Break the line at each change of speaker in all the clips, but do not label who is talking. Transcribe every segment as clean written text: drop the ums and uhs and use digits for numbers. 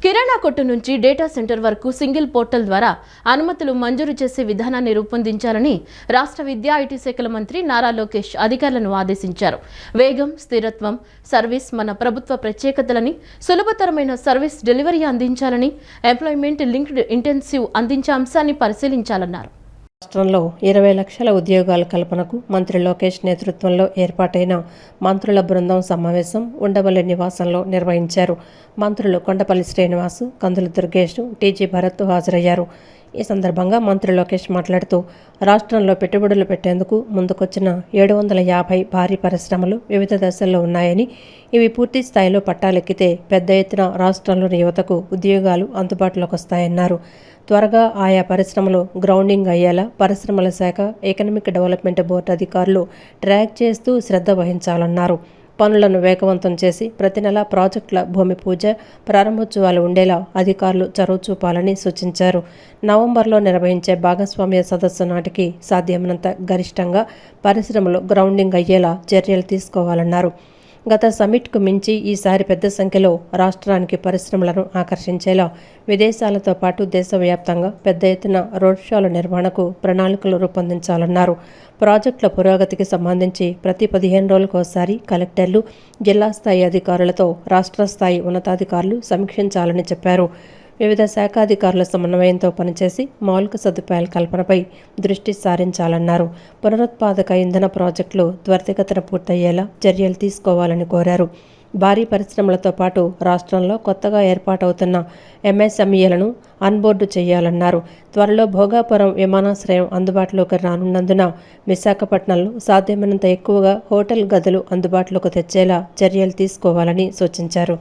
కిరాణా కొట్టు నుంచి data centre వరకు సింగిల్ పోర్టల్ ద్వారా అనుమతులు మంజూరు చేసే విధానాన్ని రూపొందించాలని రాష్ట్ర విద్యా ఐటీ శాఖల మంత్రి నారా లోకేష్ అధికారులను ఆదేశించారు. వేగం, స్థిరత్వం, సర్వీస్ మన ప్రభుత్వ ప్రత్యేకతలని, సులభతరమైన సర్వీస్ డెలివరీ అందించాలని, ఎంప్లాయ్మెంట్ లింక్డ్ ఇంటెన్సివ్ అందించే అంశాన్ని పరిశీలించాలన్నారు.
రాష్ట్రంలో 20 లక్షల ఉద్యోగాల కల్పనకు మంత్రి లోకేష్ నేతృత్వంలో ఏర్పాటైన మంత్రుల బృందం సమావేశం ఉండవల్లి నివాసంలో నిర్వహించారు. మంత్రులు కొండపల్లి శ్రీనివాసు, కందుల దుర్గేష్, టీజీ భరత్ హాజరయ్యారు. ఈ సందర్భంగా మంత్రి లోకేష్ మాట్లాడుతూ రాష్ట్రంలో పెట్టుబడులు పెట్టేందుకు ముందుకొచ్చిన 750 భారీ పరిశ్రమలు వివిధ దశల్లో ఉన్నాయని, ఇవి పూర్తి స్థాయిలో పట్టాలెక్కితే పెద్ద ఎత్తున రాష్ట్రంలోని యువతకు ఉద్యోగాలు అందుబాటులోకి వస్తాయన్నారు. త్వరగా ఆయా పరిశ్రమలు గ్రౌండింగ్ అయ్యేలా పరిశ్రమల శాఖ, ఎకనామిక్ డెవలప్మెంట్ బోర్డు అధికారులు ట్రాక్ చేస్తూ శ్రద్ధ వహించాలన్నారు. పనులను వేగవంతం చేసి ప్రతి నెల ప్రాజెక్టుల భూమి పూజ, ప్రారంభోత్సవాలు ఉండేలా అధికారులు చొరవ చూపాలని సూచించారు. నవంబర్లో నిర్వహించే భాగస్వామ్య సదస్సు నాటికి సాధ్యమైనంత గరిష్టంగా పరిశ్రమలు గ్రౌండింగ్ అయ్యేలా చర్యలు తీసుకోవాలన్నారు. గత సమ్మిట్కు మించి ఈసారి పెద్ద సంఖ్యలో రాష్ట్రానికి పరిశ్రమలను ఆకర్షించేలా విదేశాలతో పాటు దేశవ్యాప్తంగా పెద్ద ఎత్తున రోడ్ షోల నిర్వహణకు ప్రణాళికలు రూపొందించాలన్నారు. ప్రాజెక్టుల పురోగతికి సంబంధించి ప్రతి 15 రోజులకోసారి కలెక్టర్లు, జిల్లా స్థాయి అధికారులతో రాష్ట్ర స్థాయి ఉన్నతాధికారులు సమీక్షించాలని చెప్పారు. వివిధ శాఖాధికారుల సమన్వయంతో పనిచేసి మౌలిక సదుపాయాల కల్పనపై దృష్టి సారించాలన్నారు. పునరుత్పాదక ఇంధన ప్రాజెక్టులు త్వరితగతిన పూర్తయ్యేలా చర్యలు తీసుకోవాలని కోరారు. భారీ పరిశ్రమలతో పాటు రాష్ట్రంలో కొత్తగా ఏర్పాటవుతున్న ఎంఎస్ఎంఈలను అన్బోర్డు చేయాలన్నారు. త్వరలో భోగాపురం విమానాశ్రయం అందుబాటులోకి రానున్నందున విశాఖపట్నంలో సాధ్యమైనంత ఎక్కువగా హోటల్ గదులు అందుబాటులోకి తెచ్చేలా చర్యలు తీసుకోవాలని సూచించారు.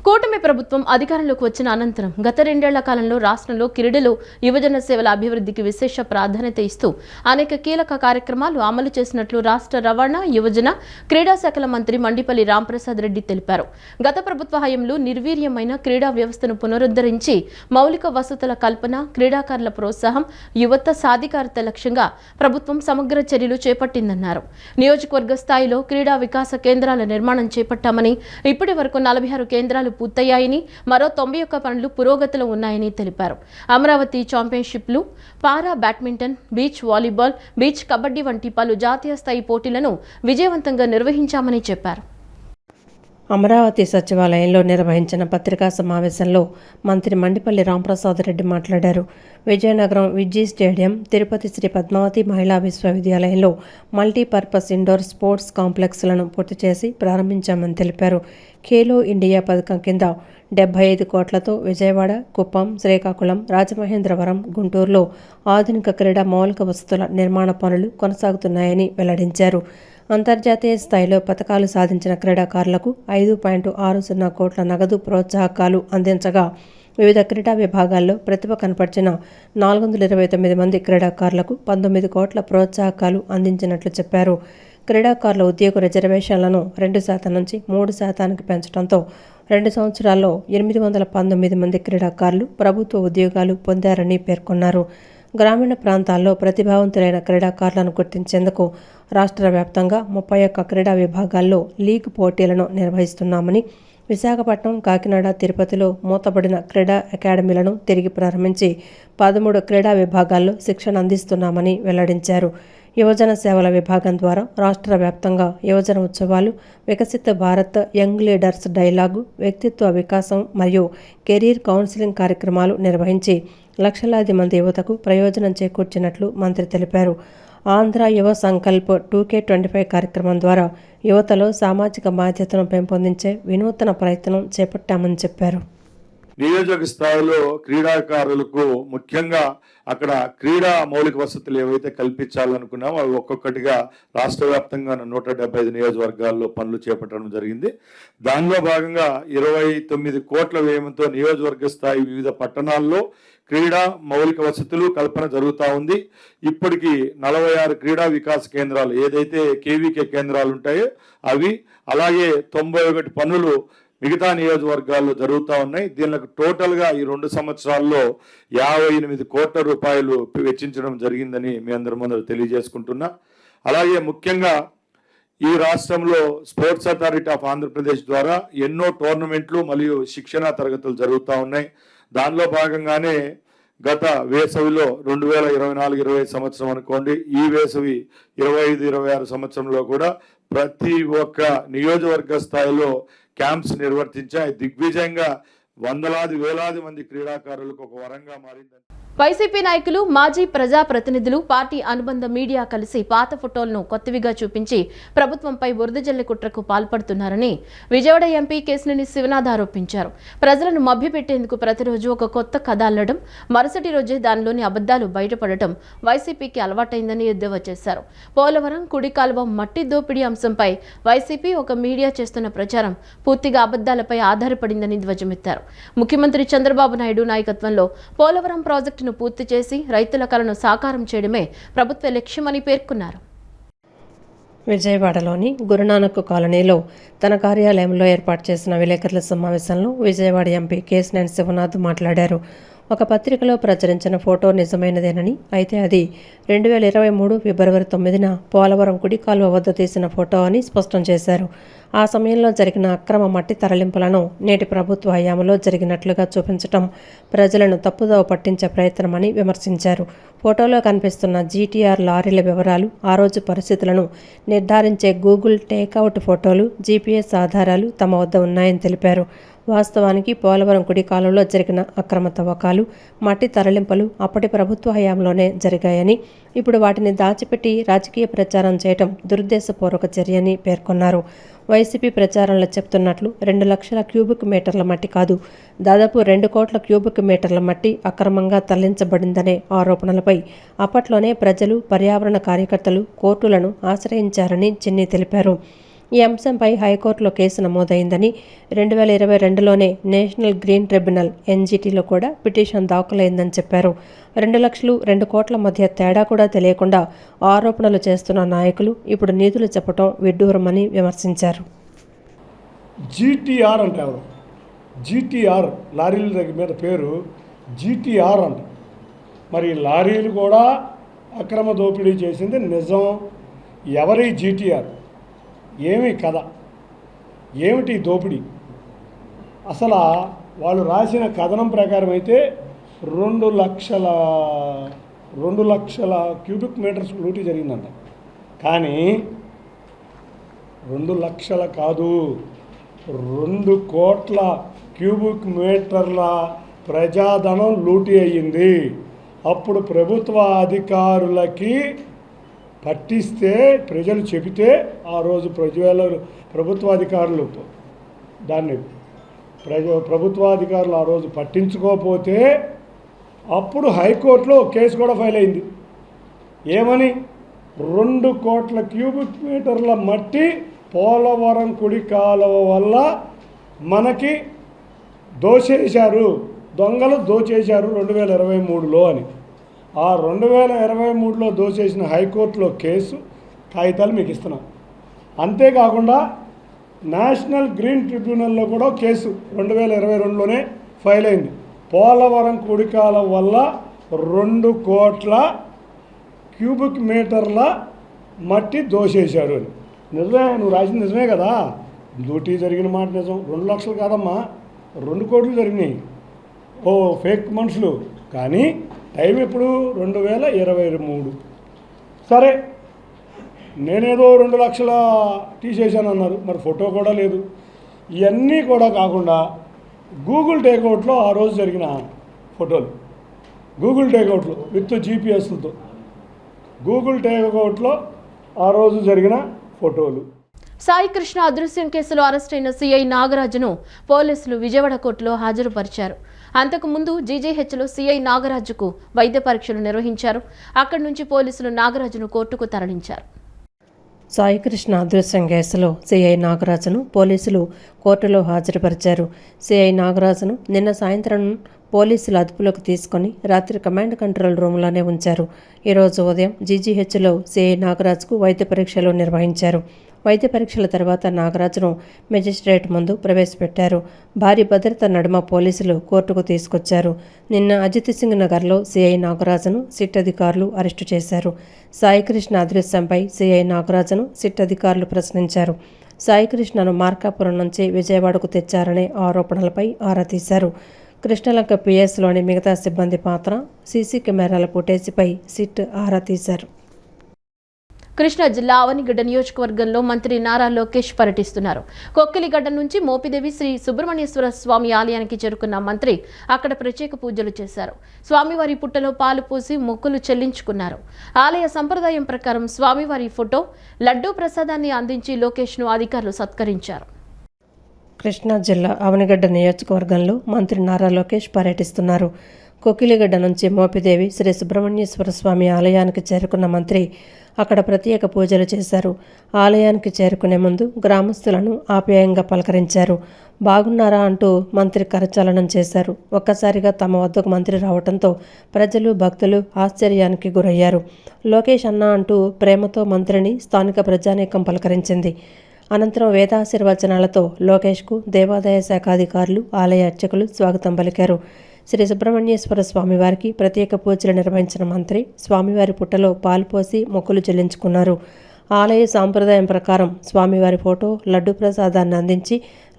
కూటమి ప్రభుత్వం అధికారంలోకి వచ్చిన అనంతరం గత 2 ఏళ్ల కాలంలో రాష్ట్రంలో క్రీడలు, యువజన సేవల అభివృద్ధికి విశేష ప్రాధాన్యత ఇస్తూ అనేక కీలక కార్యక్రమాలు అమలు చేసినట్లు రాష్ట్ర రవాణా, యువజన, క్రీడా శాఖల మంత్రి మండిపల్లి రాంప్రసాద్ రెడ్డి తెలిపారు. గత ప్రభుత్వ హయాంలో నిర్వీర్యమైన క్రీడా వ్యవస్థను పునరుద్ధరించి మౌలిక వసతుల కల్పన, క్రీడాకారుల ప్రోత్సాహం, యువత సాధికారత లక్ష్యంగా ప్రభుత్వం సమగ్ర చర్యలు చేపట్టిందన్నారు. నియోజకవర్గ స్థాయిలో క్రీడా వికాస కేంద్రాల నిర్మాణం చేపట్టామని, ఇప్పటి వరకు 46 కేంద్రాలు పూర్తయ్యాయని, మరో 91 పనులు పురోగతిలో ఉన్నాయని తెలిపారు. అమరావతి ఛాంపియన్షిప్లు, para badminton, beach volleyball, beach kabaddi వంటి పలు జాతీయ స్థాయి పోటీలను విజయవంతంగా నిర్వహించామని చెప్పారు.
అమరావతి సచివాలయంలో నిర్వహించిన పత్రికా సమావేశంలో మంత్రి మండిపల్లి రాంప్రసాద్ రెడ్డి మాట్లాడారు. విజయనగరం విజీ స్టేడియం, తిరుపతి శ్రీ పద్మావతి మహిళా విశ్వవిద్యాలయంలో మల్టీపర్పస్ ఇండోర్ స్పోర్ట్స్ కాంప్లెక్స్లను పూర్తి చేసి ప్రారంభించామని తెలిపారు. ఖేలో ఇండియా పథకం కింద 75 కోట్లతో విజయవాడ, కుప్పం, శ్రీకాకుళం, రాజమహేంద్రవరం, గుంటూరులో ఆధునిక క్రీడా మౌలిక వసతుల నిర్మాణ పనులు కొనసాగుతున్నాయని వెల్లడించారు. అంతర్జాతీయ స్థాయిలో పథకాలు సాధించిన క్రీడాకారులకు 5.60 కోట్ల నగదు ప్రోత్సాహకాలు అందించగా, వివిధ క్రీడా విభాగాల్లో ప్రతిభ కనపర్చిన 429 మంది క్రీడాకారులకు 19 కోట్ల ప్రోత్సాహకాలు అందించినట్లు చెప్పారు. క్రీడాకారుల ఉద్యోగ రిజర్వేషన్లను 2% నుంచి 3% పెంచడంతో 2 సంవత్సరాల్లో 819 మంది క్రీడాకారులు ప్రభుత్వ ఉద్యోగాలు పొందారని పేర్కొన్నారు. గ్రామీణ ప్రాంతాల్లో ప్రతిభావంతులైన క్రీడాకారులను గుర్తించేందుకు రాష్ట్ర వ్యాప్తంగా 31 క్రీడా విభాగాల్లో లీగ్ పోటీలను నిర్వహిస్తున్నామని, విశాఖపట్నం, కాకినాడ, తిరుపతిలో మూతబడిన క్రీడా అకాడమీలను తిరిగి ప్రారంభించి 13 క్రీడా విభాగాల్లో శిక్షణ అందిస్తున్నామని వెల్లడించారు. యువజన సేవల విభాగం ద్వారా రాష్ట్ర వ్యాప్తంగా యువజన ఉత్సవాలు, వికసిత భారత్, యంగ్ లీడర్స్ డైలాగు, వ్యక్తిత్వ వికాసం మరియు కెరీర్ కౌన్సిలింగ్ కార్యక్రమాలు నిర్వహించి లక్షలాది మంది యువతకు ప్రయోజనం చేకూర్చినట్లు మంత్రి తెలిపారు. ఆంధ్ర యువ సంకల్ప్ 2K25 కార్యక్రమం ద్వారా యువతలో సామాజిక బాధ్యతను పెంపొందించే వినూత్న ప్రయత్నం చేపట్టామని చెప్పారు.
నియోజక స్థాయిలో క్రీడాకారులకు ముఖ్యంగా అక్కడ క్రీడా మౌలిక వసతులు ఏవైతే కల్పించాలనుకున్నామో అవి ఒక్కొక్కటిగా రాష్ట్ర వ్యాప్తంగా 175 నియోజకవర్గాల్లో పనులు చేపట్టడం జరిగింది. దానిలో భాగంగా 29 కోట్ల వ్యయంతో నియోజకవర్గ స్థాయి వివిధ పట్టణాల్లో క్రీడా మౌలిక వసతులు కల్పన జరుగుతూ ఉంది. ఇప్పటికీ 46 క్రీడా వికాస కేంద్రాలు, ఏదైతే కేవీకే కేంద్రాలు ఉంటాయో అవి, అలాగే 91 పనులు మిగతా నియోజకవర్గాల్లో జరుగుతూ ఉన్నాయి. దీనికి టోటల్గా ఈ 2 సంవత్సరాల్లో 58 కోట్ల రూపాయలు వెచ్చించడం జరిగిందని మీ అందరి ముందు తెలియజేసుకుంటున్నా. అలాగే ముఖ్యంగా ఈ రాష్ట్రంలో స్పోర్ట్స్ అథారిటీ ఆఫ్ ఆంధ్రప్రదేశ్ ద్వారా ఎన్నో టోర్నమెంట్లు మరియు శిక్షణా తరగతులు జరుగుతూ ఉన్నాయి. దానిలో భాగంగానే గత వేసవిలో 2024-25 సంవత్సరం అనుకోండి, ఈ వేసవి 25-26 సంవత్సరంలో కూడా ప్రతి ఒక్క నియోజకవర్గ స్థాయిలో క్యాంప్స్ నిర్వర్తించాయి. దిగ్విజయంగా వందలాది వేలాది మంది క్రీడాకారులకు ఒక వరంగా మారింది.
వైసీపీ నాయకులు, మాజీ ప్రజాప్రతినిధులు, పార్టీ అనుబంధ మీడియా కలిసి పాత ఫోటోలను కొత్తవిగా చూపించి ప్రభుత్వంపై బురద జల్లే కుట్రకు పాల్పడుతున్నారని విజయవాడ ఎంపీ కేశినేని శివనాథ్ ఆరోపించారు. ప్రజలను మభ్యపెట్టేందుకు ప్రతిరోజు ఒక కొత్త కథ అల్లడం, మరుసటి రోజే దానిలోని అబద్దాలు బయటపడటం వైసీపీకి అలవాటైందని ఎద్దేవా చేశారు. పోలవరం కుడి కాలువ మట్టి దోపిడీ అంశంపై వైసీపీ ఒక మీడియా చేస్తున్న ప్రచారం పూర్తిగా అబద్దాలపై ఆధారపడిందని ధ్వజమెత్తారు. ముఖ్యమంత్రి చంద్రబాబు నాయుడు నాయకత్వంలో పోలవరం ప్రాజెక్టును పూర్తి చేసి రైతుల కలను సాకారం చేయడమే ప్రభుత్వ లక్ష్యమని పేర్కొన్నారు.
విజయవాడలోని గురునానక్ కాలనీలో తన కార్యాలయంలో ఏర్పాటు చేసిన విలేకరుల సమావేశంలో విజయవాడ ఎంపీ కేశినేని శివనాథ్ మాట్లాడారు. ఒక పత్రికలో ప్రచురించిన ఫోటో నిజమైనదేనని, అయితే అది 2023 ఫిబ్రవరి 9న పోలవరం కుడి కాలువ వద్ద తీసిన ఫోటో అని స్పష్టం చేశారు. ఆ సమయంలో జరిగిన అక్రమ మట్టి తరలింపులను నేటి ప్రభుత్వ హయాంలో జరిగినట్లుగా చూపించటం ప్రజలను తప్పుదోవ పట్టించే ప్రయత్నమని విమర్శించారు. ఫోటోలో కనిపిస్తున్న జీటీఆర్ లారీల వివరాలు, ఆ రోజు పరిస్థితులను నిర్ధారించే గూగుల్ టేక్అవుట్ ఫోటోలు, జీపీఎస్ ఆధారాలు తమ వద్ద ఉన్నాయని తెలిపారు. వాస్తవానికి పోలవరం కుడి కాలువలో జరిగిన అక్రమ తవ్వకాలు, మట్టి తరలింపులు అప్పటి ప్రభుత్వ హయాంలోనే జరిగాయని, ఇప్పుడు వాటిని దాచిపెట్టి రాజకీయ ప్రచారం చేయడం దురుద్దేశపూర్వక చర్యని పేర్కొన్నారు. వైసీపీ ప్రచారంలో చెప్తున్నట్లు 2 లక్షల క్యూబిక్ మీటర్ల మట్టి కాదు, దాదాపు 2 కోట్ల క్యూబిక్ మీటర్ల మట్టి అక్రమంగా తరలించబడిందనే ఆరోపణలపై అప్పట్లోనే ప్రజలు, పర్యావరణ కార్యకర్తలు కోర్టులను ఆశ్రయించారని చిన్ని తెలిపారు. ఈ అంశంపై హైకోర్టులో కేసు నమోదైందని, 2022లోనే నేషనల్ గ్రీన్ ట్రిబ్యునల్ ఎన్జీటీలో కూడా పిటిషన్ దాఖలైందని చెప్పారు. 2 లక్షలు 2 కోట్ల మధ్య తేడా కూడా తెలియకుండా ఆరోపణలు చేస్తున్న నాయకులు ఇప్పుడు నీతులు చెప్పడం విడ్డూరమని విమర్శించారు.
జీటీఆర్ అంటారు. జీటీఆర్ లారీల దగ్గర మీద పేరు జీటీఆర్ అంట. మరి లారీలు కూడా అక్రమ దోపిడీ చేసింది నిజం. ఎవరి జీటీఆర్? ఏమి కథ? ఏమిటి దోపిడీ? అసలు వాళ్ళు రాసిన కథనం ప్రకారం అయితే 2 లక్షల క్యూబిక్ మీటర్స్ లూటీ జరిగిందంట. కానీ 2 లక్షల కాదు, 2 కోట్ల క్యూబిక్ మీటర్ల ప్రజాధనం లూటీ అయ్యింది. అప్పుడు ప్రభుత్వ అధికారులకి పట్టిస్తే, ప్రజలు చెబితే ఆ రోజు ప్రభుత్వాధికారులు దాన్ని ప్రభుత్వాధికారులు ఆ రోజు పట్టించుకోకపోతే అప్పుడు హైకోర్టులో కేసు కూడా ఫైల్ అయింది. ఏమని? 2 కోట్ల క్యూబిక్ మీటర్ల మట్టి పోలవరం కుడి కాలువ వల్ల మనకి దోచేశారు, దొంగలు దోచేశారు 2023లో అని. ఆ 2023లో దోచేసిన హైకోర్టులో కేసు కాగితాలు మీకు ఇస్తున్నాం. అంతేకాకుండా నేషనల్ గ్రీన్ ట్రిబ్యునల్లో కూడా కేసు 2022లోనే ఫైల్ అయింది. పోలవరం కుడికాల వల్ల 2 కోట్ల క్యూబిక్ మీటర్ల మట్టి దోచేశారు అని. నిజమే, నువ్వు రాసింది నిజమే కదా. లూటీ జరిగిన మాట నిజం. 2 లక్షలు కాదమ్మా, 2 కోట్లు జరిగినాయి. ఓ ఫేక్ మనుషులు. కానీ టైం ఎప్పుడు? 2023. సరే, నేనేదో 2 లక్షల తీసేసాను అన్నారు, మరి ఫోటో కూడా లేదు. ఇవన్నీ కూడా కాకుండా గూగుల్ టేక్అవుట్లో ఆ రోజు జరిగిన ఫోటోలు, గూగుల్ టేక్అవుట్లో విత్ జీపీఎస్లతో గూగుల్ టేక్అవుట్లో ఆ రోజు జరిగిన ఫోటోలు.
సాయి కృష్ణ అదృశ్యం కేసులో అరెస్టైన సీఐ నాగరాజును పోలీసులు విజయవాడ కోర్టులో హాజరుపరిచారు. అంతకుముందు జీజీహెచ్లో సీఐ నాగరాజుకు వైద్య పరీక్షలు నిర్వహించారు. అక్కడి నుంచి పోలీసులు నాగరాజును కోర్టుకు తరలించారు.
సాయికృష్ణ అదృశ్యం కేసులో సిఐ నాగరాజును పోలీసులు కోర్టులో హాజరుపరిచారు. సిఐ నాగరాజును నిన్న సాయంత్రం పోలీసులు అదుపులోకి తీసుకొని రాత్రి కమాండ్ కంట్రోల్ రూమ్లోనే ఉంచారు. ఈరోజు ఉదయం జీజీహెచ్లో సిఐ నాగరాజుకు వైద్య పరీక్షలు నిర్వహించారు. వైద్య పరీక్షల తర్వాత నాగరాజును మెజిస్ట్రేట్ ముందు ప్రవేశపెట్టారు. భారీ భద్రత నడుమ పోలీసులు కోర్టుకు తీసుకొచ్చారు. నిన్న అజిత్ సింగ్ నగర్లో సిఐ నాగరాజును సిట్ అధికారులు అరెస్టు చేశారు. సాయికృష్ణ అదృశ్యంపై సిఐ నాగరాజును సిట్ అధికారులు ప్రశ్నించారు. సాయికృష్ణను మార్కాపురం నుంచి విజయవాడకు తెచ్చారనే ఆరోపణలపై ఆరా తీశారు. కృష్ణలంక పిఎస్లోని మిగతా సిబ్బంది పాత్ర, సీసీ కెమెరాల ఫుటేజీపై సిట్ ఆరా తీశారు.
కృష్ణా జిల్లా అవనిగడ్డ నియోజకవర్గంలో మంత్రి నారా లోకేష్ పర్యటిస్తున్నారు. కొక్కిలిగడ్డ నుంచి మోపిదేవి శ్రీ సుబ్రహ్మణ్యేశ్వర స్వామి ఆలయానికి చేరుకున్న మంత్రి అక్కడ ప్రత్యేక పూజలు చేశారు. స్వామివారి పుట్టలో పాలు పోసి మొక్కులు చెల్లించుకున్నారు. ఆలయ సంప్రదాయం ప్రకారం స్వామివారి ఫోటో, లడ్డూ ప్రసాదాన్ని అందించి లోకేష్ను అధికారులు సత్కరించారు.
కృష్ణా జిల్లా అవనిగడ్డ నియోజకవర్గంలో మంత్రి నారా లోకేష్ పర్యటిస్తున్నారు. కొక్కిలిగడ్డ నుంచి మోపిదేవి శ్రీ సుబ్రహ్మణ్యేశ్వర స్వామి ఆలయానికి చేరుకున్న మంత్రి అక్కడ ప్రత్యేక పూజలు చేశారు. ఆలయానికి చేరుకునే ముందు గ్రామస్తులను ఆప్యాయంగా పలకరించారు. బాగున్నారా అంటూ మంత్రి కరచాలనం చేశారు. ఒక్కసారిగా తమ వద్దకు మంత్రి రావడంతో ప్రజలు, భక్తులు ఆశ్చర్యానికి గురయ్యారు. లోకేష్ అన్నా అంటూ ప్రేమతో మంత్రిని స్థానిక ప్రజానీకం పలకరించింది. అనంతరం వేదాశీర్వచనాలతో లోకేష్కు దేవాదాయ శాఖ అధికారులు, ఆలయ అర్చకులు స్వాగతం పలికారు. శ్రీ సుబ్రహ్మణ్యేశ్వర స్వామివారికి ప్రత్యేక పూజలు నిర్వహించిన మంత్రి స్వామివారి పుట్టలో పాలు పోసి మొక్కులు చెల్లించుకున్నారు. ఆలయ సాంప్రదాయం ప్రకారం స్వామివారి ఫోటో, లడ్డు ప్రసాదాన్ని అందించి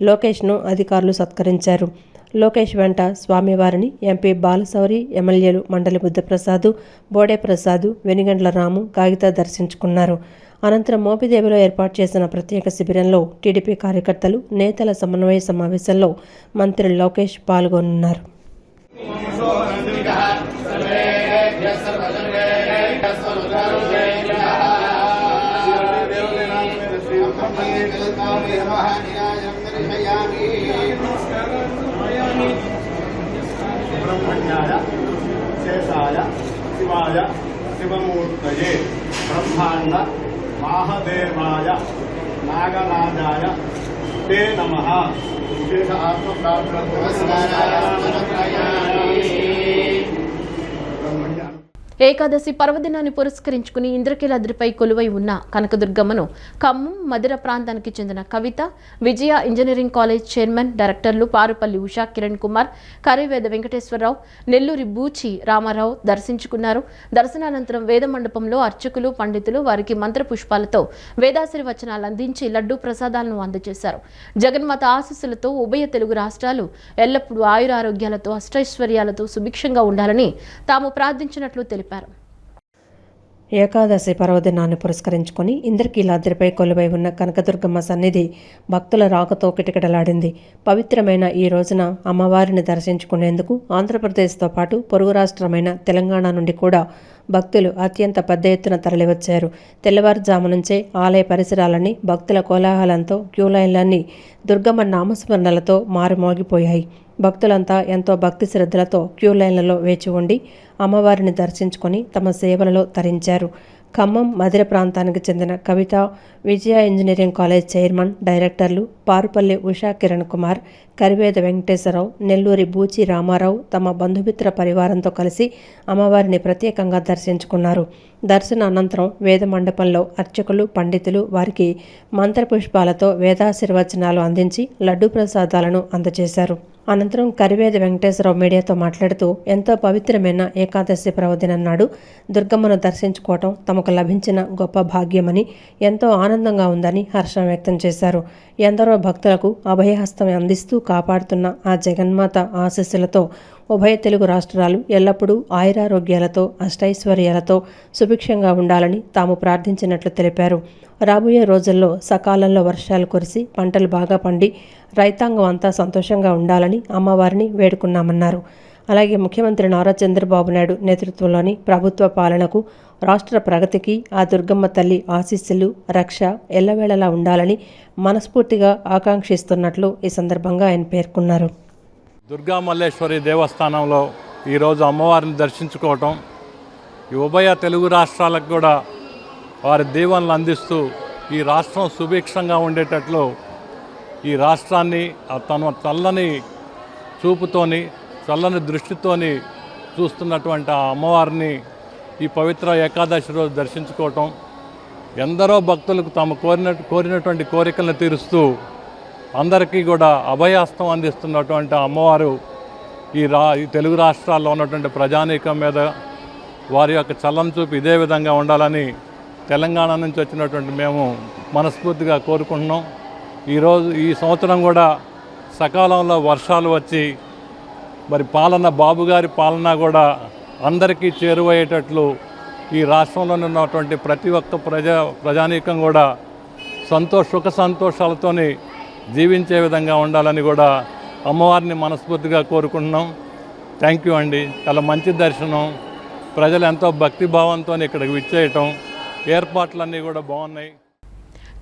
లోకేష్ను అధికారులు సత్కరించారు. లోకేష్ వెంట స్వామివారిని ఎంపీ బాలశౌరి, ఎమ్మెల్యేలు మండలి బుద్ధప్రసాద్, బోడే ప్రసాద్, వెనిగండ్ల రాము, కాగితా దర్శించుకున్నారు. అనంతరం మోపిదేవిలో ఏర్పాటు చేసిన ప్రత్యేక శిబిరంలో టీడీపీ కార్యకర్తలు, నేతల సమన్వయ సమావేశంలో మంత్రి లోకేష్ పాల్గొన్నారు.
శేషాయ శివాయ శివమూర్తయే బ్రహ్మాండ మహాదేవాయ నాగరాజాయ తే నమః. విశేష
ఏకాదశి పర్వదినాన్ని పురస్కరించుకుని ఇంద్రకీలాద్రిపై కొలువై ఉన్న కనకదుర్గమ్మను ఖమ్మం, మధిర ప్రాంతానికి చెందిన కవిత, విజయ ఇంజనీరింగ్ కాలేజ్ చైర్మన్, డైరెక్టర్లు పారుపల్లి ఉషా కిరణ్ కుమార్, కరివేద వెంకటేశ్వరరావు, నెల్లూరి బూచి రామారావు దర్శించుకున్నారు. దర్శనానంతరం వేద మండపంలో అర్చకులు, పండితులు వారికి మంత్రపుష్పాలతో వేదాశీర్వచనాలు అందించి లడ్డూ ప్రసాదాలను అందజేశారు. జగన్మాత ఆశీస్సులతో ఉభయ తెలుగు రాష్ట్రాలు ఎల్లప్పుడూ ఆయురారోగ్యాలతో, అష్టైశ్వర్యాలతో సుభిక్షంగా ఉండాలని తాము ప్రార్థించినట్లు తెలిపారు.
ఏకాదశి పర్వదినాన్ని పురస్కరించుకొని ఇంద్రకీలాద్రిపై కొలువై ఉన్న కనకదుర్గమ్మ సన్నిధి భక్తుల రాకతో కిటకిటలాడింది. పవిత్రమైన ఈ రోజున అమ్మవారిని దర్శించుకునేందుకు ఆంధ్రప్రదేశ్తో పాటు పొరుగు రాష్ట్రమైన తెలంగాణ నుండి కూడా భక్తులు అత్యంత పెద్ద ఎత్తున తరలివచ్చారు. తెల్లవారుజాము నుంచే ఆలయ పరిసరాలన్నీ భక్తుల కోలాహలంతో, క్యూలైన్లన్నీ దుర్గమ్మ నామస్మరణలతో మారుమోగిపోయాయి. భక్తులంతా ఎంతో భక్తి శ్రద్ధలతో క్యూలైన్లలో వేచి ఉండి అమ్మవారిని దర్శించుకొని తమ సేవలలో తరించారు. ఖమ్మం, మధిర ప్రాంతానికి చెందిన కవిత, విజయ ఇంజనీరింగ్ కాలేజ్ చైర్మన్, డైరెక్టర్లు పారుపల్లి ఉషా కిరణ్ కుమార్, కరివేద వెంకటేశ్వరరావు, నెల్లూరి బూచి రామారావు తమ బంధుమిత్ర పరివారంతో కలిసి అమ్మవారిని ప్రత్యేకంగా దర్శించుకున్నారు. దర్శన అనంతరం వేద మండపంలో అర్చకులు, పండితులు వారికి మంత్రపుష్పాలతో వేదాశీర్వచనాలు అందించి లడ్డూ ప్రసాదాలను అందజేశారు. అనంతరం కరివేద వెంకటేశ్వరరావు మీడియాతో మాట్లాడుతూ ఎంతో పవిత్రమైన ఏకాదశి పర్వదినన్నాడు దుర్గమ్మను దర్శించుకోవటం తమకు లభించిన గొప్ప భాగ్యమని, ఎంతో ఆనందంగా ఉందని హర్షం వ్యక్తం చేశారు. ఎందరో భక్తులకు అభయహస్తం అందిస్తూ కాపాడుతున్న ఆ జగన్మాత ఆశీస్సులతో ఉభయ తెలుగు రాష్ట్రాలు ఎల్లప్పుడూ ఆయురారోగ్యాలతో, అష్టైశ్వర్యాలతో సుభిక్షంగా ఉండాలని తాము ప్రార్థించినట్లు తెలిపారు. రాబోయే రోజుల్లో సకాలంలో వర్షాలు కురిసి పంటలు బాగా పండి రైతాంగం అంతా సంతోషంగా ఉండాలని అమ్మవారిని వేడుకున్నామన్నారు. అలాగే ముఖ్యమంత్రి నారా చంద్రబాబు నాయుడు నేతృత్వంలోని ప్రభుత్వ పాలనకు, రాష్ట్ర ప్రగతికి ఆ దుర్గమ్మ తల్లి ఆశీస్సులు, రక్ష ఎల్లవేళలా ఉండాలని మనస్ఫూర్తిగా ఆకాంక్షిస్తున్నట్లు ఈ సందర్భంగా ఆయన పేర్కొన్నారు.
దుర్గా మల్లేశ్వరి దేవస్థానంలో ఈరోజు అమ్మవారిని దర్శించుకోవటం ఈ ఉభయ తెలుగు రాష్ట్రాలకు కూడా వారి దీవెనలు అందిస్తూ ఈ రాష్ట్రం సుభిక్షంగా ఉండేటట్లు ఈ రాష్ట్రాన్ని తన చల్లని చూపుతోని, చల్లని దృష్టితోని చూస్తున్నటువంటి ఆ అమ్మవారిని ఈ పవిత్ర ఏకాదశి రోజు దర్శించుకోవటం ఎందరో భక్తులకు తాము కోరినటువంటి కోరికలను తీరుస్తూ అందరికీ కూడా అభయహస్తం అందిస్తున్నటువంటి అమ్మవారు ఈ తెలుగు రాష్ట్రాల్లో ఉన్నటువంటి ప్రజానీకం మీద వారి యొక్క చల్లని చూపు ఇదే విధంగా ఉండాలని తెలంగాణ నుంచి వచ్చినటువంటి మేము మనస్ఫూర్తిగా కోరుకుంటున్నాం. ఈ సంవత్సరం కూడా సకాలంలో వర్షాలు వచ్చి మరి బాబుగారి పాలన కూడా అందరికీ చేరువయ్యేటట్లు ఈ రాష్ట్రంలో ఉన్నటువంటి ప్రతి ఒక్క ప్రజానీకం కూడా సుఖ సంతోషాలతోని జీవించే విధంగా ఉండాలని కూడా అమ్మవారిని మనస్ఫూర్తిగా కోరుకుంటున్నాం. థ్యాంక్ యూ అండి. చాలా మంచి దర్శనం. ప్రజలు ఎంతో భక్తిభావంతో ఇక్కడికి విచ్చేయటం, ఏర్పాట్లన్నీ కూడా బాగున్నాయి.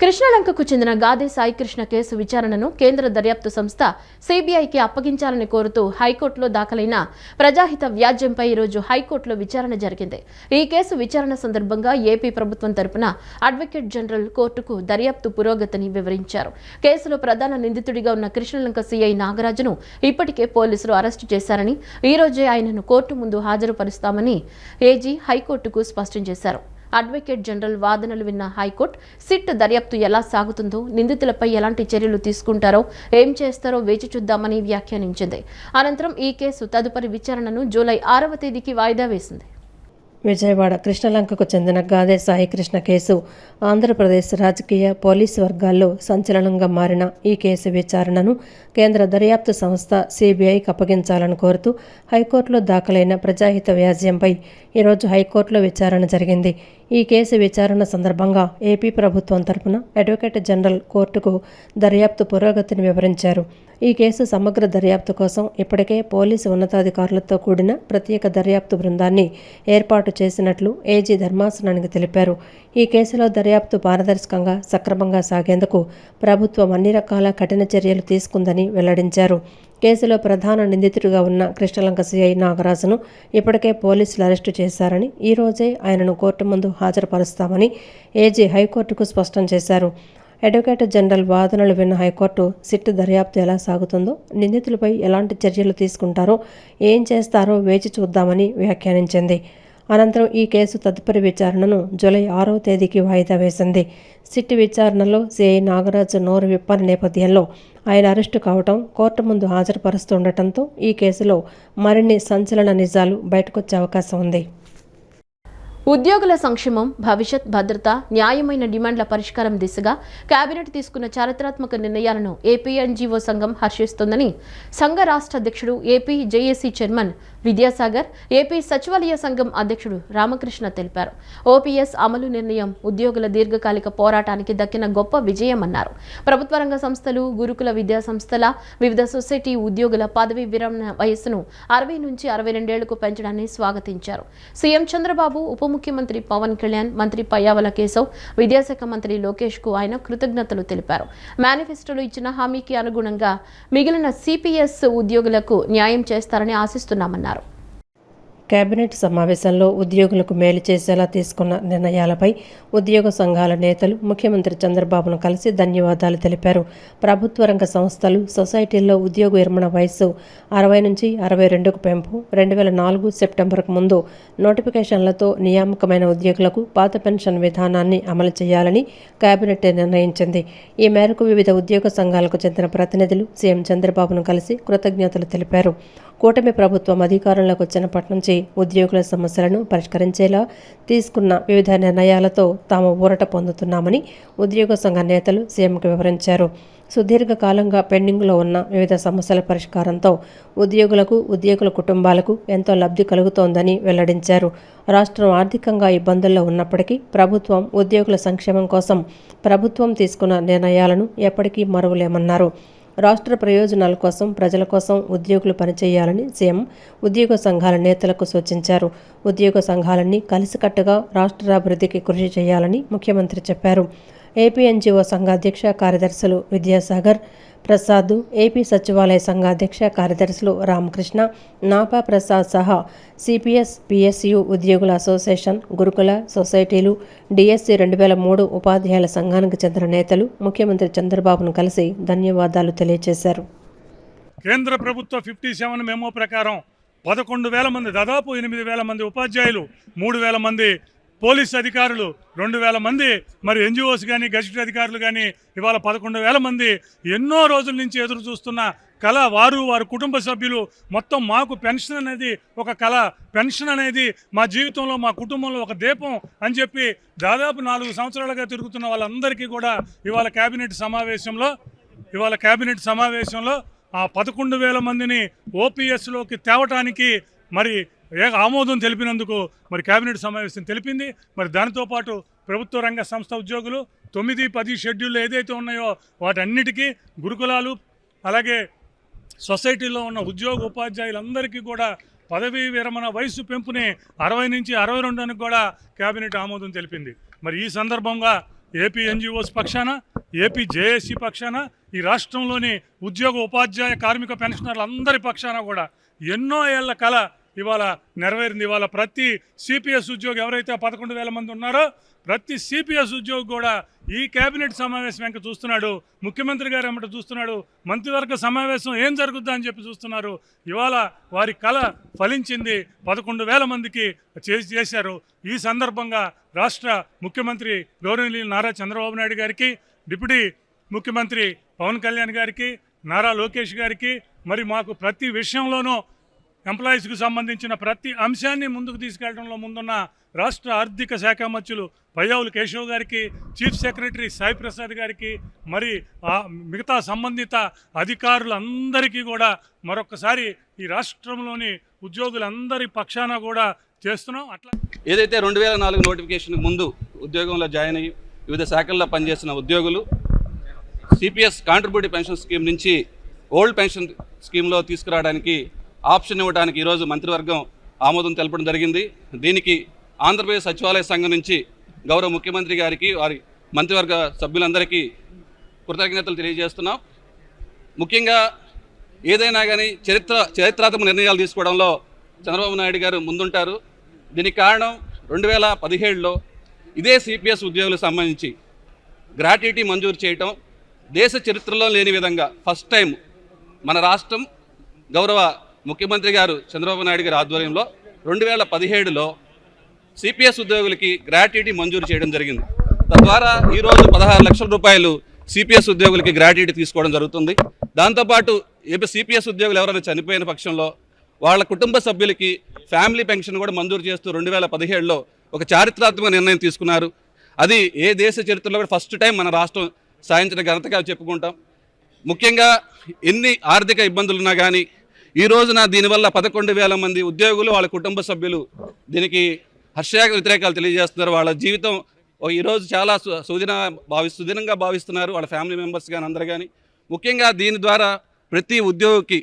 కృష్ణలంకకు చెందిన గాదే సాయికృష్ణ కేసు విచారణను కేంద్ర దర్యాప్తు సంస్థ సిబిఐకి అప్పగించాలని కోరుతూ హైకోర్టులో దాఖలైన ప్రజాహిత వ్యాజ్యంపై ఈరోజు హైకోర్టులో విచారణ జరిగింది. ఈ కేసు విచారణ సందర్భంగా ఏపీ ప్రభుత్వం తరపున అడ్వకేట్ జనరల్ కోర్టుకు దర్యాప్తు పురోగతిని వివరించారు. కేసులో ప్రధాన నిందితుడిగా ఉన్న కృష్ణలంక సీఐ నాగరాజును ఇప్పటికే పోలీసులు అరెస్టు చేశారని, ఈ రోజే ఆయనను కోర్టు ముందు హాజరుపరుస్తామని ఏజీ హైకోర్టుకు స్పష్టం చేశారు. అడ్వకేట్ జనరల్ వాదనలు విన్న హైకోర్టు సిట్ దర్యాప్తు ఎలా సాగుతుందో, నిందితులపై ఎలాంటి చర్యలు తీసుకుంటారో, ఏం చేస్తారో వేచి చూద్దామని వ్యాఖ్యానించింది. అనంతరం ఈ కేసు తదుపరి విచారణను జూలై 6వ తేదీకి వాయిదా వేసింది.
విజయవాడ కృష్ణలంకకు చెందిన గాదే సాయికృష్ణ కేసు ఆంధ్రప్రదేశ్ రాజకీయ పోలీసు వర్గాల్లో సంచలనంగా మారిన ఈ కేసు విచారణను కేంద్ర దర్యాప్తు సంస్థ సిబిఐకి అప్పగించాలని కోరుతూ హైకోర్టులో దాఖలైన ప్రజాహిత వ్యాజ్యంపై ఈరోజు హైకోర్టులో విచారణ జరిగింది. ఈ కేసు విచారణ సందర్భంగా ఏపీ ప్రభుత్వం తరపున అడ్వకేట్ జనరల్ కోర్టుకు దర్యాప్తు పురోగతిని వివరించారు. ఈ కేసు సమగ్ర దర్యాప్తు కోసం ఇప్పటికే పోలీసు ఉన్నతాధికారులతో కూడిన ప్రత్యేక దర్యాప్తు బృందాన్ని ఏర్పాటు చేసినట్లు ఏజీ ధర్మాసనానికి తెలిపారు. ఈ కేసులో దర్యాప్తు పారదర్శకంగా సక్రమంగా సాగేందుకు ప్రభుత్వం అన్ని రకాల కఠిన చర్యలు తీసుకుందని వెల్లడించారు. కేసులో ప్రధాన నిందితుడిగా ఉన్న కృష్ణలంక సీఐ నాగరాజును ఇప్పటికే పోలీసులు అరెస్టు చేశారని, ఈ రోజే ఆయనను కోర్టు ముందు హాజరుపరుస్తామని ఏజీ హైకోర్టుకు స్పష్టం చేశారు. అడ్వకేట్ జనరల్ వాదనలు విన్న హైకోర్టు సిట్ దర్యాప్తు ఎలా సాగుతుందో, నిందితులపై ఎలాంటి చర్యలు తీసుకుంటారో, ఏం చేస్తారో వేచి చూద్దామని వ్యాఖ్యానించింది. అనంతరం ఈ కేసు తదుపరి విచారణను జూలై 6వ తేదీకి వాయిదా వేసింది. సిట్ విచారణలో సిఐ నాగరాజు నోరు విప్పని నేపథ్యంలో ఆయన అరెస్టు కావటం, కోర్టు ముందు హాజరుపరుస్తుండటంతో ఈ కేసులో మరిన్ని సంచలన నిజాలు బయటకొచ్చే అవకాశం ఉంది.
ఉద్యోగుల సంక్షేమం, భవిష్యత్ భద్రత, న్యాయమైన డిమాండ్ల పరిష్కారం దిశగా కేబినెట్ తీసుకున్న చారిత్రాత్మక నిర్ణయాలను ఏపీ ఎన్జీఓ సంఘం హర్షిస్తోందని సంఘ రాష్ట్ర అధ్యక్షుడు, AP JAC chairman Vidyasagar, AP సచివాలయ సంఘం అధ్యక్షుడు రామకృష్ణ తెలిపారు. ఓపీఎస్ అమలు నిర్ణయం ఉద్యోగుల దీర్ఘకాలిక పోరాటానికి దక్కిన గొప్ప విజయమన్నారు. ప్రభుత్వ రంగ సంస్థలు, గురుకుల విద్యా సంస్థల, వివిధ సొసైటీ ఉద్యోగుల పదవీ విరమణ వయస్సును 60 నుంచి 62 ఏళ్లకు పెంచడాన్ని స్వాగతించారు. సీఎం చంద్రబాబు, ఉప ముఖ్యమంత్రి పవన్ కళ్యాణ్, మంత్రి పయ్యావుల కేశవ్, విద్యాశాఖ మంత్రి లోకేష్ కు ఆయన కృతజ్ఞతలు తెలిపారు. మేనిఫెస్టోలో ఇచ్చిన హామీకి అనుగుణంగా మిగిలిన సిపిఎస్ ఉద్యోగులకు న్యాయం చేస్తారని ఆశిస్తున్నామన్నారు.
కేబినెట్ సమావేశంలో ఉద్యోగులకు మేలు చేసేలా తీసుకున్న నిర్ణయాలపై ఉద్యోగ సంఘాల నేతలు ముఖ్యమంత్రి చంద్రబాబును కలిసి ధన్యవాదాలు తెలిపారు. ప్రభుత్వ రంగ సంస్థలు, సొసైటీల్లో ఉద్యోగ విరమణ వయస్సు 60 నుంచి 62కు పెంపు, 2004 సెప్టెంబర్కు ముందు నోటిఫికేషన్లతో నియామకమైన ఉద్యోగులకు పాత పెన్షన్ విధానాన్ని అమలు చేయాలని కేబినెట్ నిర్ణయించింది. ఈ మేరకు వివిధ ఉద్యోగ సంఘాలకు చెందిన ప్రతినిధులు సీఎం చంద్రబాబును కలిసి కృతజ్ఞతలు తెలిపారు. కూటమి ప్రభుత్వం అధికారంలోకి వచ్చినప్పటి నుంచి ఉద్యోగుల సమస్యలను పరిష్కరించేలా తీసుకున్న వివిధ నిర్ణయాలతో తాము ఊరట పొందుతున్నామని ఉద్యోగ సంఘ నేతలు సీఎంకు వివరించారు. సుదీర్ఘకాలంగా పెండింగ్లో ఉన్న వివిధ సమస్యల పరిష్కారంతో ఉద్యోగులకు, ఉద్యోగుల కుటుంబాలకు ఎంతో లబ్ధి కలుగుతోందని వెల్లడించారు. రాష్ట్రం ఆర్థికంగా ఇబ్బందుల్లో ఉన్నప్పటికీ ప్రభుత్వం ఉద్యోగుల సంక్షేమం కోసం ప్రభుత్వం తీసుకున్న నిర్ణయాలను ఎప్పటికీ మరువలేమన్నారు. రాష్ట్ర ప్రయోజనాల కోసం, ప్రజల కోసం ఉద్యోగులు పనిచేయాలని సీఎం ఉద్యోగ సంఘాల నేతలకు సూచించారు. ఉద్యోగ సంఘాలన్నీ కలిసికట్టుగా రాష్ట్రాభివృద్ధికి కృషి చేయాలని ముఖ్యమంత్రి చెప్పారు. ఏపీ ఎన్జీఓ సంఘ అధ్యక్ష కార్యదర్శులు విద్యాసాగర్, ప్రసాద్, ఏపీ సచివాలయ సంఘ అధ్యక్ష కార్యదర్శులు రామకృష్ణ, నాపా ప్రసాద్ సహా సిపిఎస్, పిఎస్యు ఉద్యోగుల అసోసియేషన్, గురుకుల సొసైటీలు, డిఎస్సి 2003 ఉపాధ్యాయుల సంఘానికి చెందిన నేతలు ముఖ్యమంత్రి చంద్రబాబును కలిసి ధన్యవాదాలు తెలియజేశారు.
కేంద్ర ప్రభుత్వ 57 మెమో ప్రకారం 11,000 మంది, దాదాపు 8,000 మంది ఉపాధ్యాయులు, 3,000 మంది పోలీస్ అధికారులు 2,000 మంది, మరి ఎన్జిఓస్ కానీ గెజిటెడ్ అధికారులు కానీ ఇవాళ 11,000 మంది ఎన్నో రోజుల నుంచి ఎదురు చూస్తున్న కళ, వారి కుటుంబ సభ్యులు మొత్తం మాకు పెన్షన్ అనేది ఒక కళ, పెన్షన్ అనేది మా జీవితంలో మా కుటుంబంలో ఒక దీపం అని చెప్పి దాదాపు 4 సంవత్సరాలుగా తిరుగుతున్న వాళ్ళందరికీ కూడా ఇవాళ కేబినెట్ సమావేశంలో ఆ 11,000 మందిని ఓపీఎస్లోకి తేవటానికి మరి ఆమోదం తెలిపినందుకు మరి కేబినెట్ సమావేశం తెలిపింది. మరి దానితో పాటు ప్రభుత్వ రంగ సంస్థ ఉద్యోగులు 9, 10 షెడ్యూళ్ళు ఏదైతే ఉన్నాయో వాటన్నిటికీ, గురుకులాలు అలాగే సొసైటీలో ఉన్న ఉద్యోగ ఉపాధ్యాయులందరికీ కూడా పదవీ విరమణ వయసు పెంపుని 60 నుంచి 62 కూడా కేబినెట్ ఆమోదం తెలిపింది. మరి ఈ సందర్భంగా ఏపీ ఎన్జిఓస్ పక్షాన, ఏపీ జేఏసీ పక్షాన, ఈ రాష్ట్రంలోని ఉద్యోగ ఉపాధ్యాయ కార్మిక పెన్షనర్లందరి పక్షాన కూడా ఎన్నో ఏళ్ల కళ ఇవాళ నెరవేరింది. ఇవాళ ప్రతి సిపిఎస్ ఉద్యోగి ఎవరైతే 11,000 మంది ఉన్నారో ప్రతి సిపిఎస్ ఉద్యోగి కూడా ఈ కేబినెట్ సమావేశం వెంక చూస్తున్నాడు, ముఖ్యమంత్రి గారు ఏమంటే చూస్తున్నాడు, మంత్రివర్గ సమావేశం ఏం జరుగుద్దా అని చెప్పి చూస్తున్నారు. ఇవాళ వారి కళ ఫలించింది, 11,000 మందికి చేశారు. ఈ సందర్భంగా రాష్ట్ర ముఖ్యమంత్రి గౌరవనీయులు నారా చంద్రబాబు నాయుడు గారికి, డిప్యూటీ ముఖ్యమంత్రి పవన్ కళ్యాణ్ గారికి, నారా లోకేష్ గారికి, మరి మాకు ప్రతి విషయంలోనూ ఎంప్లాయీస్కి సంబంధించిన ప్రతి అంశాన్ని ముందుకు తీసుకెళ్లడంలో ముందున్న రాష్ట్ర ఆర్థిక శాఖ మంత్రులు పయ్యావులు కేశవ్ గారికి, చీఫ్ సెక్రటరీ సాయి ప్రసాద్ గారికి, మరి మిగతా సంబంధిత అధికారులందరికీ కూడా మరొకసారి ఈ రాష్ట్రంలోని ఉద్యోగులందరి పక్షాన కూడా చేస్తున్నాం. అట్లా
ఏదైతే 2004 నోటిఫికేషన్ ముందు ఉద్యోగంలో జాయిన్ అయ్యి వివిధ శాఖల్లో పనిచేసిన ఉద్యోగులు సిపిఎస్ కాంట్రిబ్యూటివ్ పెన్షన్ స్కీమ్ నుంచి ఓల్డ్ పెన్షన్ స్కీమ్లో తీసుకురావడానికి ఆప్షన్ ఇవ్వడానికి ఈరోజు మంత్రివర్గం ఆమోదం తెలపడం జరిగింది. దీనికి ఆంధ్రప్రదేశ్ సచివాలయ సంఘం నుంచి గౌరవ ముఖ్యమంత్రి గారికి, వారి మంత్రివర్గ సభ్యులందరికీ కృతజ్ఞతలు తెలియజేస్తున్నాం. ముఖ్యంగా ఏదైనా కానీ చరిత్రాత్మక నిర్ణయాలు తీసుకోవడంలో చంద్రబాబు నాయుడు గారు ముందుంటారు. దీనికి కారణం 2017లో ఇదే సిపిఎస్ ఉద్యోగులకు సంబంధించి గ్రాట్యుటీ మంజూరు చేయటం దేశ చరిత్రలో లేని విధంగా ఫస్ట్ టైం మన రాష్ట్రం గౌరవ ముఖ్యమంత్రి గారు చంద్రబాబు నాయుడు గారి ఆధ్వర్యంలో 2017లో సిపిఎస్ ఉద్యోగులకి గ్రాట్యుటీ మంజూరు చేయడం జరిగింది. తద్వారా ఈరోజు 16 లక్షల రూపాయలు సిపిఎస్ ఉద్యోగులకి గ్రాట్యుటీ తీసుకోవడం జరుగుతుంది. దాంతోపాటు సిపిఎస్ ఉద్యోగులు ఎవరైనా చనిపోయిన పక్షంలో వాళ్ళ కుటుంబ సభ్యులకి ఫ్యామిలీ పెన్షన్ కూడా మంజూరు చేస్తూ 2017లో ఒక చారిత్రాత్మక నిర్ణయం తీసుకున్నారు. అది ఏ దేశ చరిత్రలో కూడా ఫస్ట్ టైం మన రాష్ట్రం సాధించిన ఘనతగా చెప్పుకుంటాం. ముఖ్యంగా ఎన్ని ఆర్థిక ఇబ్బందులున్నా కానీ ఈ రోజున దీనివల్ల 11,000 మంది ఉద్యోగులు, వాళ్ళ కుటుంబ సభ్యులు దీనికి వ్యతిరేకాలు తెలియజేస్తున్నారు. వాళ్ళ జీవితం ఈరోజు చాలా సుదినంగా భావిస్తున్నారు, వాళ్ళ ఫ్యామిలీ మెంబర్స్ కానీ అందరు కానీ. ముఖ్యంగా దీని ద్వారా ప్రతి ఉద్యోగికి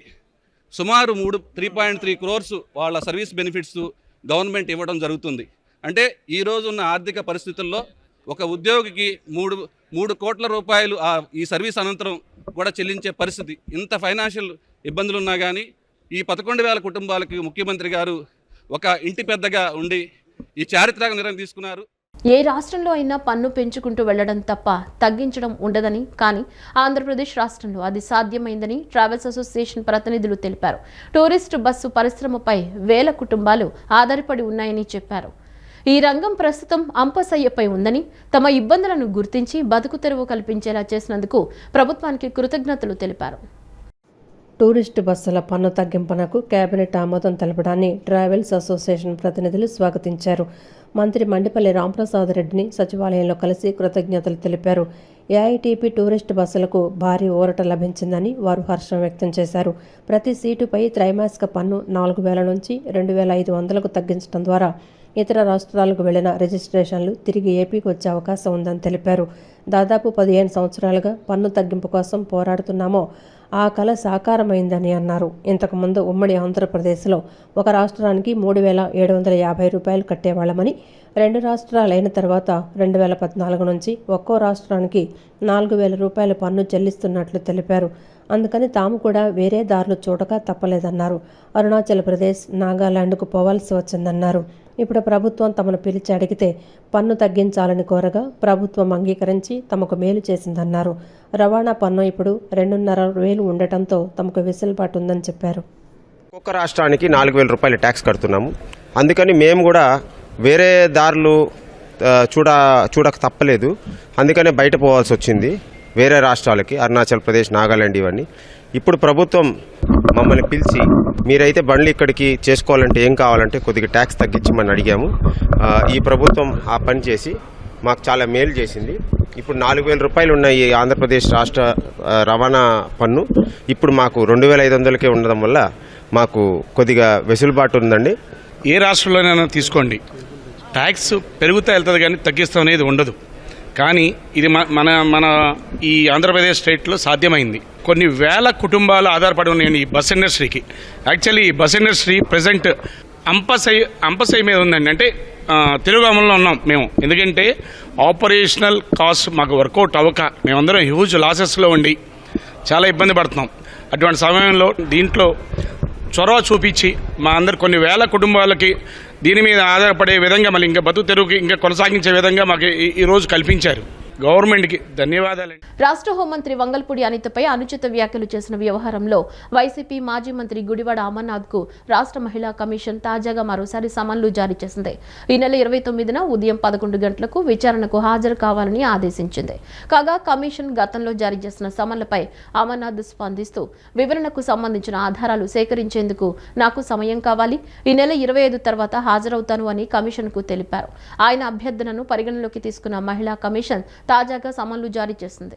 సుమారు 3.3 crores వాళ్ళ సర్వీస్ బెనిఫిట్స్ గవర్నమెంట్ ఇవ్వడం జరుగుతుంది. అంటే ఈరోజు ఉన్న ఆర్థిక పరిస్థితుల్లో ఒక ఉద్యోగికి 3 కోట్ల రూపాయలు ఈ సర్వీస్ అనంతరం కూడా చెల్లించే పరిస్థితి. ఇంత ఫైనాన్షియల్ ఇబ్బందులు ఉన్నా కానీ ఈ 11,000 కుటుంబాలకి ముఖ్యమంత్రి గారు ఒక ఇంటి పెద్దగా ఉండి ఈ చారిత్రక నిర్ణయం తీసుకున్నారు.
ఏ రాష్ట్రంలో అయినా పన్ను పెంచుకుంటూ వెళ్లడం తప్ప తగ్గించడం ఉండదని, కానీ ఆంధ్రప్రదేశ్ రాష్ట్రంలో అది సాధ్యమైందని ట్రావెల్స్ అసోసియేషన్ ప్రతినిధులు తెలిపారు. టూరిస్టు బస్సు పరిశ్రమపై 1000 కుటుంబాలు ఆధారపడి ఉన్నాయని చెప్పారు. ఈ రంగం ప్రస్తుతం అంపసయ్యపై ఉందని, తమ ఇబ్బందులను గుర్తించి బతుకు తెరువు కల్పించేలా చేసినందుకు ప్రభుత్వానికి కృతజ్ఞతలు తెలిపారు.
టూరిస్టు బస్సుల పన్ను తగ్గింపునకు కేబినెట్ ఆమోదం తెలపడాన్ని ట్రావెల్స్ అసోసియేషన్ ప్రతినిధులు స్వాగతించారు. మంత్రి మండిపల్లి రాంప్రసాద్ రెడ్డిని సచివాలయంలో కలిసి కృతజ్ఞతలు తెలిపారు. ఏఐటీపీ టూరిస్టు బస్సులకు భారీ ఊరట లభించిందని వారు హర్షం వ్యక్తం చేశారు. ప్రతి సీటుపై త్రైమాసిక పన్ను 4,000 నుంచి 2,500కు తగ్గించడం ద్వారా ఇతర రాష్ట్రాలకు వెళ్లిన రిజిస్ట్రేషన్లు తిరిగి ఏపీకి వచ్చే అవకాశం ఉందని తెలిపారు. దాదాపు 15 సంవత్సరాలుగా పన్ను తగ్గింపు కోసం పోరాడుతున్నామో ఆ కళ సాకారమైందని అన్నారు. ఇంతకుముందు ఉమ్మడి ఆంధ్రప్రదేశ్లో ఒక రాష్ట్రానికి 3,750 రూపాయలు కట్టేవాళ్లమని, 2 రాష్ట్రాలైన తర్వాత 2014 నుంచి ఒక్కో రాష్ట్రానికి 4,000 రూపాయల పన్ను చెల్లిస్తున్నట్లు తెలిపారు. అందుకని తాము కూడా వేరే దారులు చూడక తప్పలేదన్నారు. అరుణాచల్ ప్రదేశ్, నాగాలాండ్కు పోవాల్సి వచ్చిందన్నారు. ఇప్పుడు ప్రభుత్వం తమను పిలిచి అడిగితే పన్ను తగ్గించాలని కోరగా ప్రభుత్వం అంగీకరించి తమకు మేలు చేసిందన్నారు. రవాణా పన్ను ఇప్పుడు 2,500 ఉండటంతో తమకు వెసులుబాటు ఉందని చెప్పారు.
ఒక్కొక్క రాష్ట్రానికి 4,000 రూపాయలు ట్యాక్స్ కడుతున్నాము. అందుకని మేము కూడా వేరే దారులు చూడక తప్పలేదు. అందుకనే బయట పోవాల్సి వచ్చింది వేరే రాష్ట్రాలకి, అరుణాచల్ ప్రదేశ్, నాగాలాండ్ ఇవన్నీ. ఇప్పుడు ప్రభుత్వం మమ్మల్ని పిలిచి మీరైతే బండ్లు ఇక్కడికి చేసుకోవాలంటే ఏం కావాలంటే కొద్దిగా ట్యాక్స్ తగ్గించమని అడిగాము. ఈ ప్రభుత్వం ఆ పని చేసి మాకు చాలా మేలు చేసింది. ఇప్పుడు 4,000 రూపాయలు ఉన్న ఈ ఆంధ్రప్రదేశ్ రాష్ట్ర రవాణా పన్ను ఇప్పుడు మాకు 2,500కే ఉండడం వల్ల మాకు కొద్దిగా వెసులుబాటు ఉందండి.
ఏ రాష్ట్రంలోనైనా తీసుకోండి, ట్యాక్స్ పెరుగుతా వెళ్తుంది కానీ తగ్గిస్తాం అనేది ఉండదు. కానీ ఇది మన ఈ ఆంధ్రప్రదేశ్ స్టేట్లో సాధ్యమైంది. కొన్ని వేల కుటుంబాలు ఆధారపడి ఉన్నాయండి ఈ బస్ ఇండస్ట్రీకి. యాక్చువల్లీ ఈ బస్ ఇండస్ట్రీ ప్రజెంట్ అంపసై మీద ఉందండి. అంటే తెలుగు అమల్లో ఉన్నాం మేము. ఎందుకంటే ఆపరేషనల్ కాస్ట్ మాకు వర్కౌట్ అవ్వక మేమందరం హ్యూజ్ లాసెస్లో ఉండి చాలా ఇబ్బంది పడుతున్నాం. అటువంటి సమయంలో దీంట్లో చొరవ చూపించి మా అందరు కొన్ని వేల కుటుంబాలకి దీని మీద ఆధారపడే విధంగా మళ్ళీ ఇంకా బతుకు తెరువుకి ఇంకా కొనసాగించే విధంగా మాకు ఈరోజు కల్పించారు. గవర్నమెంట్కి ధన్యవాదాలండి.
రాష్ట్ర హోంమంత్రి వంగల్పూడి అనితపై అనుచిత వ్యాఖ్యలు చేసిన వ్యవహారంలో వైసీపీ మాజీ మంత్రి గుడివాడ అమర్నాథ్కు రాష్ట్ర మహిళా కమిషన్ తాజాగా మరోసారి సమన్లు జారీ చేసింది. ఈ నెల 29న ఉదయం 11 గంటలకు విచారణకు హాజరు కావాలని ఆదేశించింది. కాగా కమిషన్ గతంలో జారీ చేసిన సమన్లపై అమర్నాథ్ స్పందిస్తూ వివరణకు సంబంధించిన ఆధారాలు సేకరించేందుకు నాకు సమయం కావాలి, ఈ నెల 25 తర్వాత హాజరవుతాను అని కమిషన్కు తెలిపారు. ఆయన అభ్యర్థనను పరిగణలోకి తీసుకున్న మహిళా కమిషన్ తాజాగా సమన్లు జారీ చేసింది.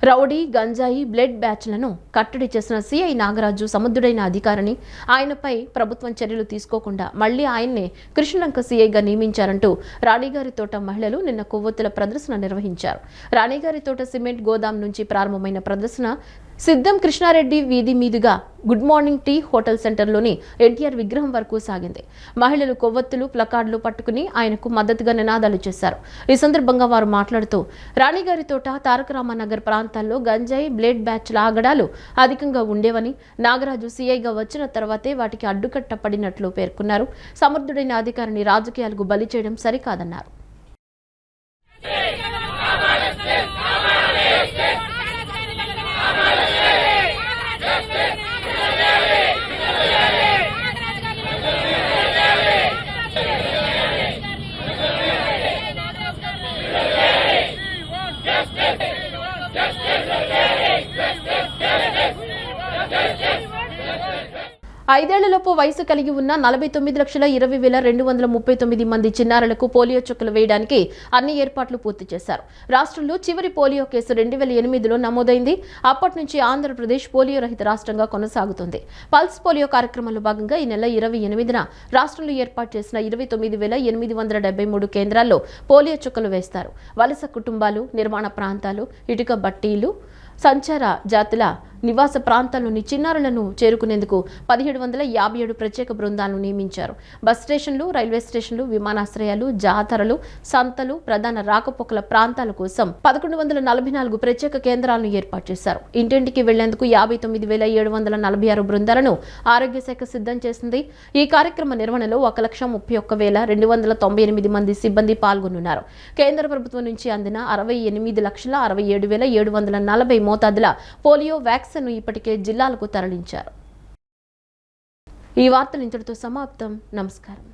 రౌడీ, గంజాయి, బ్లడ్ బ్యాచ్లను కట్టడి చేసిన సిఐ నాగరాజు సముద్రుడైన అధికారిని, ఆయనపై ప్రభుత్వం చర్యలు తీసుకోకుండా మళ్లీ ఆయన్నే కృష్ణలంక సిఐగా నియమించారంటూ రాణిగారితోట మహిళలు నిన్న కొవ్వొత్తుల ప్రదర్శన నిర్వహించారు. రాణిగారితోట సిమెంట్ గోదాం నుంచి ప్రారంభమైన ప్రదర్శన సిద్ధం కృష్ణారెడ్డి వీధి మీదుగా గుడ్ మార్నింగ్ టీ హోటల్ సెంటర్లోని ఎన్టీఆర్ విగ్రహం వరకు సాగింది. మహిళలు కొవ్వొత్తులు, ప్లకార్డులు పట్టుకుని ఆయనకు మద్దతుగా నినాదాలు చేశారు. ఈ సందర్భంగా వారు మాట్లాడుతూ రాణిగారితోట, తారక రామానగర్ ప్రాంతాల్లో గంజాయి, బ్లేడ్ బ్యాచ్ల ఆగడాలు అధికంగా ఉండేవని, నాగరాజు సీఐగా వచ్చిన తర్వాతే వాటికి అడ్డుకట్ట పడినట్లు పేర్కొన్నారు. సమర్థుడైన అధికారిని రాజకీయాలకు బలి చేయడం సరికాదన్నారు. 5 ఏళ్లలోపు వయసు కలిగి ఉన్న 49,20,239 మంది చిన్నారులకు పోలియో చుక్కలు వేయడానికి అన్ని ఏర్పాట్లు పూర్తి చేశారు. రాష్ట్రంలో చివరి పోలియో కేసు 2008లో నమోదైంది. అప్పటి నుంచి ఆంధ్రప్రదేశ్ పోలియో రహిత రాష్ట్రంగా కొనసాగుతుంది. పల్స్ పోలియో కార్యక్రమంలో భాగంగా ఈ నెల 28న రాష్ట్రంలో ఏర్పాటు చేసిన 29,873 కేంద్రాల్లో పోలియో చుక్కలు వేస్తారు. వలస కుటుంబాలు, నిర్మాణ ప్రాంతాలు, ఇటుక బట్టీలు, సంచార జాతుల నివాస ప్రాంతాల్లోని చిన్నారులను చేరుకునేందుకు 1757 ప్రత్యేక బృందాలను నియమించారు. బస్ స్టేషన్లు, రైల్వే స్టేషన్లు, విమానాశ్రయాలు, జాతరలు, సంతలు, ప్రధాన రాకపోకల ప్రాంతాల కోసం 1144 ప్రత్యేక కేంద్రాలను ఏర్పాటు చేశారు. ఇంటింటికి వెళ్లేందుకు 59,746 బృందాలను ఆరోగ్య శాఖ సిద్ధం చేసింది. ఈ కార్యక్రమ నిర్వహణలో 1,31,298 మంది సిబ్బంది పాల్గొనున్నారు. కేంద్ర ప్రభుత్వం నుంచి అందిన 68,67,740 మోతాదుల పోలియో వ్యాక్సిన్ ఇప్పటికే జిల్లాలకు తరలించారు. ఈ వార్తలు ఇంతటితో సమాప్తం. నమస్కారం.